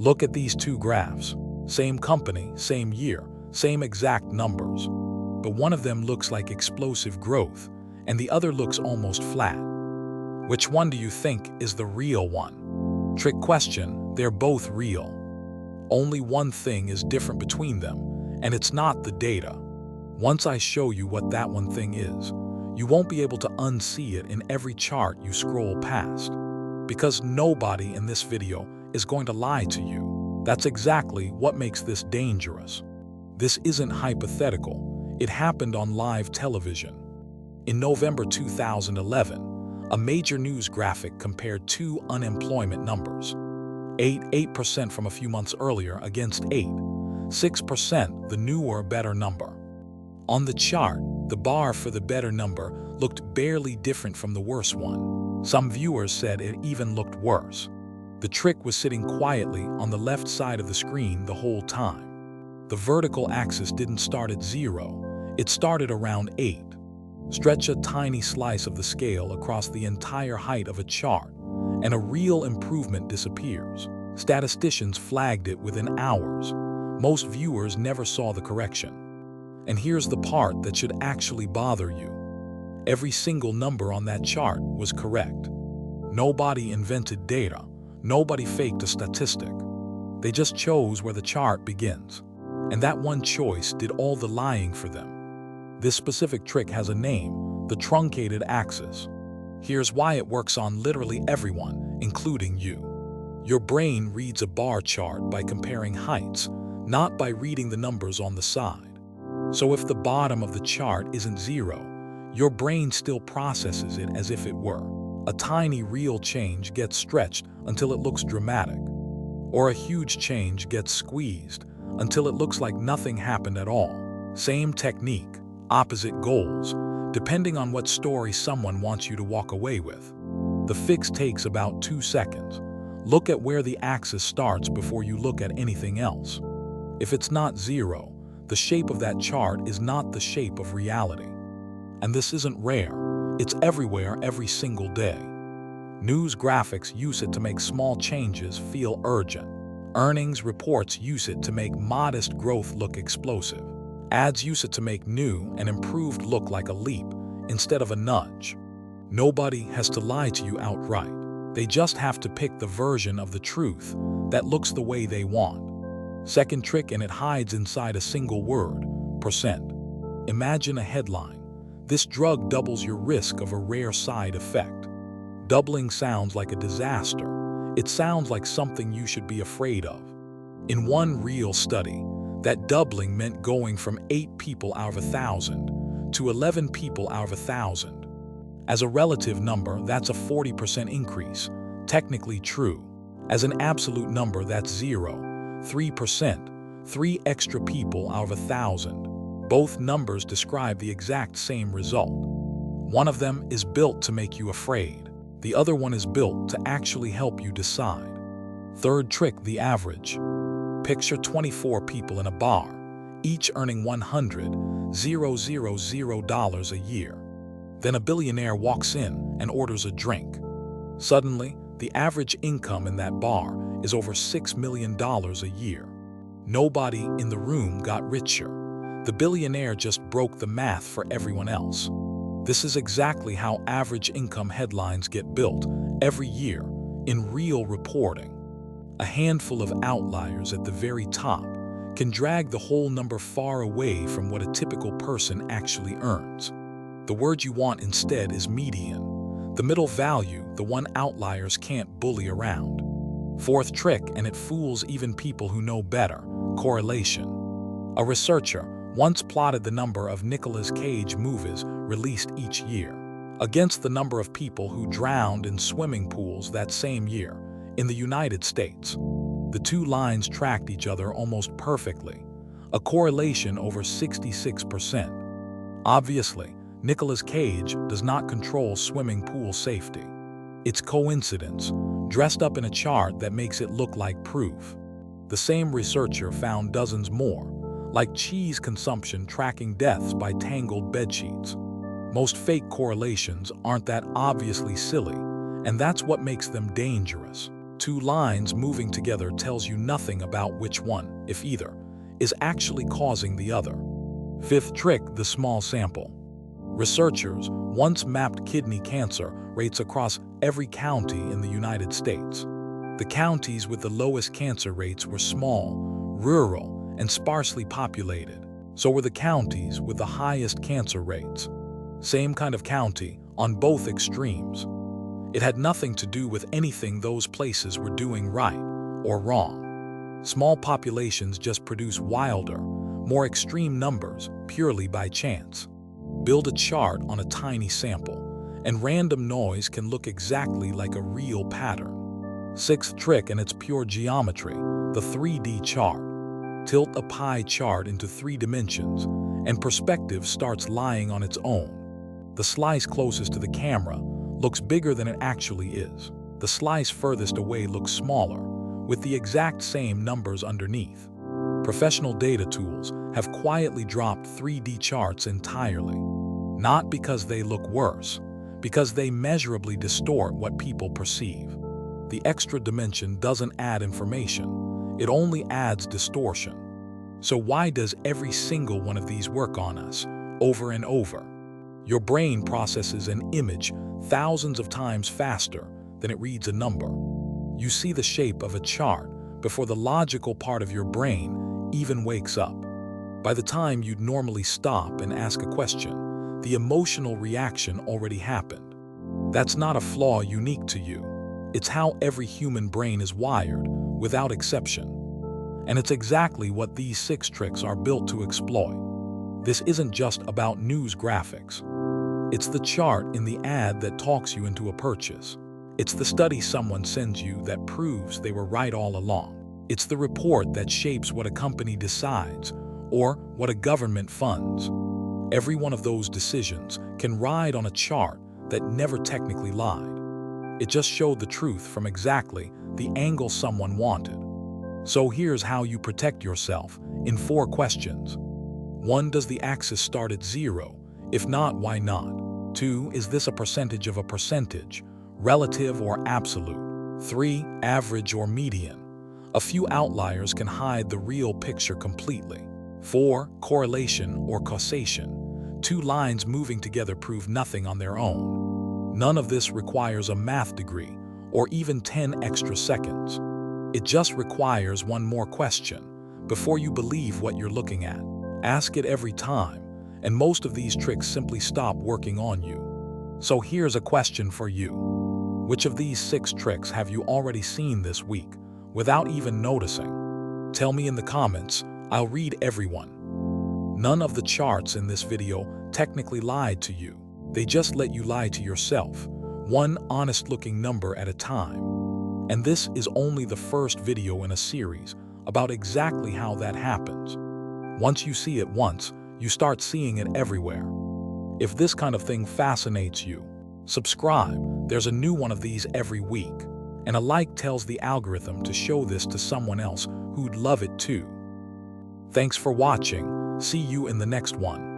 Look at these two graphs. Same company, same year, same exact numbers. But one of them looks like explosive growth, and the other looks almost flat. Which one do you think is the real one? Trick question, they're both real. Only one thing is different between them, and it's not the data. Once I show you what that one thing is, you won't be able to unsee it in every chart you scroll past. Because nobody in this video is going to lie to you. That's exactly what makes this dangerous. This isn't hypothetical. It happened on live television. In November 2011, a major news graphic compared two unemployment numbers. 8% from a few months earlier against 6%, the newer, better number. On the chart, the bar for the better number looked barely different from the worse one. Some viewers said it even looked worse. The trick was sitting quietly on the left side of the screen the whole time. The vertical axis didn't start at 0, it started around 8. Stretch a tiny slice of the scale across the entire height of a chart, and a real improvement disappears. Statisticians flagged it within hours. Most viewers never saw the correction. And here's the part that should actually bother you. Every single number on that chart was correct. Nobody invented data. Nobody faked a statistic. They just chose where the chart begins. And that one choice did all the lying for them. This specific trick has a name, the truncated axis. Here's why it works on literally everyone, including you. Your brain reads a bar chart by comparing heights, not by reading the numbers on the side. So if the bottom of the chart isn't 0, your brain still processes it as if it were. A tiny real change gets stretched until it looks dramatic, or a huge change gets squeezed until it looks like nothing happened at all. Same technique, opposite goals, depending on what story someone wants you to walk away with. The fix takes about 2 seconds. Look at where the axis starts before you look at anything else. If it's not 0, the shape of that chart is not the shape of reality. And this isn't rare. It's everywhere every single day. News graphics use it to make small changes feel urgent. Earnings reports use it to make modest growth look explosive. Ads use it to make new and improved look like a leap instead of a nudge. Nobody has to lie to you outright. They just have to pick the version of the truth that looks the way they want. Second trick, and it hides inside a single word, percent. Imagine a headline. This drug doubles your risk of a rare side effect. Doubling sounds like a disaster. It sounds like something you should be afraid of. In one real study, that doubling meant going from 8 people out of 1,000 to 11 people out of 1,000. As a relative number, that's a 40% increase, technically true. As an absolute number, that's 0, 3%, 3 extra people out of 1,000. Both numbers describe the exact same result. One of them is built to make you afraid. The other one is built to actually help you decide. Third trick, the average. Picture 24 people in a bar, each earning $100,000 a year. Then a billionaire walks in and orders a drink. Suddenly, the average income in that bar is over $6 million a year. Nobody in the room got richer. The billionaire just broke the math for everyone else. This is exactly how average income headlines get built every year in real reporting. A handful of outliers at the very top can drag the whole number far away from what a typical person actually earns. The word you want instead is median, the middle value, the one outliers can't bully around. Fourth trick, and it fools even people who know better, correlation. A researcher once plotted the number of Nicolas Cage movies released each year against the number of people who drowned in swimming pools that same year in the United States. The two lines tracked each other almost perfectly, a correlation over 66%. Obviously, Nicolas Cage does not control swimming pool safety. It's coincidence, dressed up in a chart that makes it look like proof. The same researcher found dozens more, like cheese consumption tracking deaths by tangled bedsheets. Most fake correlations aren't that obviously silly, and that's what makes them dangerous. Two lines moving together tells you nothing about which one, if either, is actually causing the other. Fifth trick, the small sample. Researchers once mapped kidney cancer rates across every county in the United States. The counties with the lowest cancer rates were small, rural, and sparsely populated. So were the counties with the highest cancer rates. Same kind of county on both extremes. It had nothing to do with anything those places were doing right or wrong. Small populations just produce wilder, more extreme numbers purely by chance. Build a chart on a tiny sample, and random noise can look exactly like a real pattern. Sixth trick, and it's pure geometry, the 3D chart. Tilt a pie chart into 3 dimensions, and perspective starts lying on its own. The slice closest to the camera looks bigger than it actually is. The slice furthest away looks smaller, with the exact same numbers underneath. Professional data tools have quietly dropped 3D charts entirely. Not because they look worse, because they measurably distort what people perceive. The extra dimension doesn't add information, it only adds distortion. So why does every single one of these work on us, over and over? Your brain processes an image thousands of times faster than it reads a number. You see the shape of a chart before the logical part of your brain even wakes up. By the time you'd normally stop and ask a question, the emotional reaction already happened. That's not a flaw unique to you. It's how every human brain is wired, without exception. And it's exactly what these 6 tricks are built to exploit. This isn't just about news graphics. It's the chart in the ad that talks you into a purchase. It's the study someone sends you that proves they were right all along. It's the report that shapes what a company decides or what a government funds. Every one of those decisions can ride on a chart that never technically lied. It just showed the truth from exactly the angle someone wanted. So here's how you protect yourself in 4 questions. 1. Does the axis start at 0? If not, why not? 2. Is this a percentage of a percentage, relative or absolute? 3. Average or median? A few outliers can hide the real picture completely. 4. Correlation or causation? 2 lines moving together prove nothing on their own. None of this requires a math degree or even 10 extra seconds. It just requires one more question before you believe what you're looking at. Ask it every time, and most of these tricks simply stop working on you. So here's a question for you. Which of these 6 tricks have you already seen this week without even noticing? Tell me in the comments, I'll read everyone. None of the charts in this video technically lied to you. They just let you lie to yourself, one honest-looking number at a time. And this is only the first video in a series about exactly how that happens. Once you see it once, you start seeing it everywhere. If this kind of thing fascinates you, subscribe. There's a new one of these every week. And a like tells the algorithm to show this to someone else who'd love it too. Thanks for watching. See you in the next one.